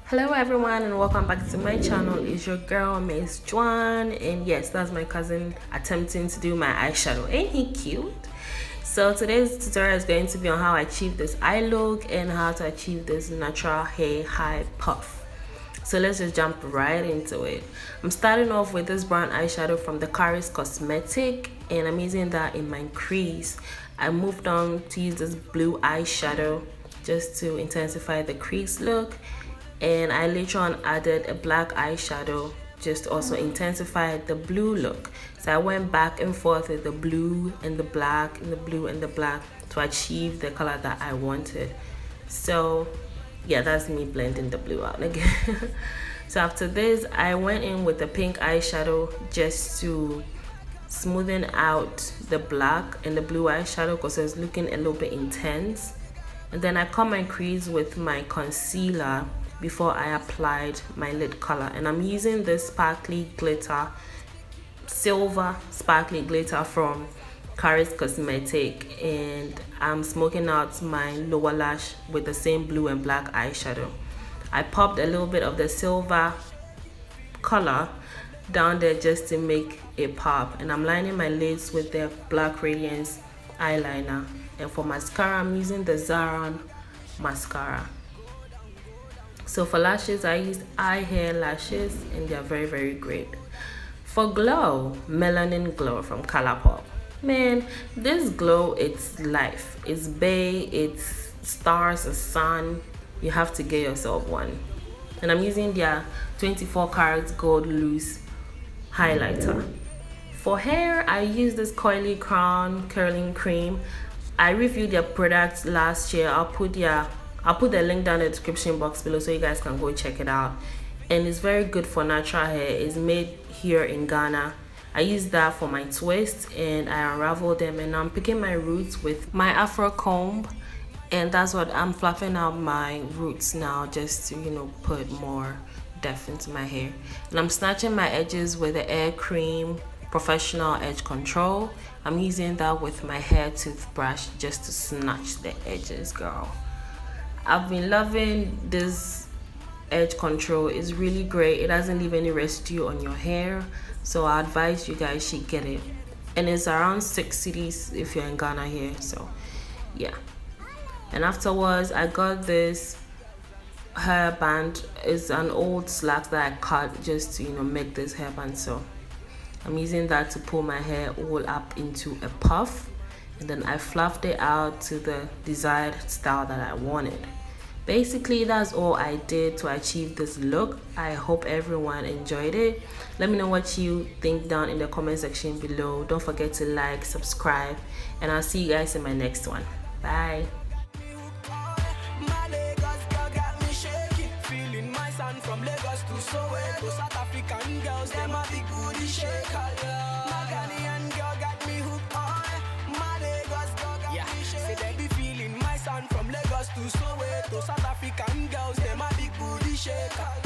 Hello everyone and welcome back to my channel. It's your girl MzJwan, and yes, that's my cousin attempting to do my eyeshadow. Ain't he cute? So today's tutorial is going to be on how I achieve this eye look and how to achieve this natural hair high puff. So let's just jump right into it. I'm starting off with this brown eyeshadow from the Kharis cosmetic, and I'm using that in my crease. I moved on to use this blue eyeshadow just to intensify the crease look, and I later on added a black eyeshadow just to also intensify the blue look. So I went back and forth with the blue and the black and the blue and the black to achieve the color that I wanted. So yeah, that's me blending the blue out again. So after this, I went in with the pink eyeshadow just to smoothen out the black and the blue eyeshadow because it was looking a little bit intense. And then I cut my crease with my concealer before I applied my lid color, and I'm using this sparkly glitter, silver sparkly glitter from Kharis cosmetic, and I'm smoking out my lower lash with the same blue and black eyeshadow. I popped a little bit of the silver color down there just to make it pop, and I'm lining my lids with the black Radiance eyeliner. And for mascara, I'm using the Zaron mascara. So for lashes, I used eye hair lashes, and they're very great. For glow, Melanin Glow from Colourpop. Man, this glow, it's life. It's bay, it's stars, it's sun. You have to get yourself one. And I'm using their 24 karat gold loose highlighter. For hair, I use this Coily Crown curling cream. I reviewed their products last year. I'll put the link down in the description box below so you guys can go check it out. And it's very good for natural hair. It's made here in Ghana. I use that for my twists, and I unravel them, and I'm picking my roots with my afro comb, and that's what I'm fluffing out my roots now, just to, you know, put more depth into my hair. And I'm snatching my edges with the Air Cream Professional Edge Control. I'm using that with my hair toothbrush just to snatch the edges, girl. I've been loving this edge control. It's really great. It doesn't leave any residue on your hair, so I advise you guys should get it. And it's around 6 cities if you're in Ghana here, so yeah. And afterwards, I got this hairband. It's an old slack that I cut just to, you know, make this hairband. So I'm using that to pull my hair all up into a puff, and then I fluffed it out to the desired style that I wanted. Basically, that's all I did to achieve this look. I hope everyone enjoyed it. Let me know what you think down in the comment section below. Don't forget to like, subscribe, and I'll see you guys in my next one. Bye. From Lagos to Soweto, South African girls, them a big booty shaker. My Ghanaian girl got me hooked on. My Lagos girl got me shaking. Say they be feeling my son from Lagos to Soweto, South African girls, them a big booty shaker.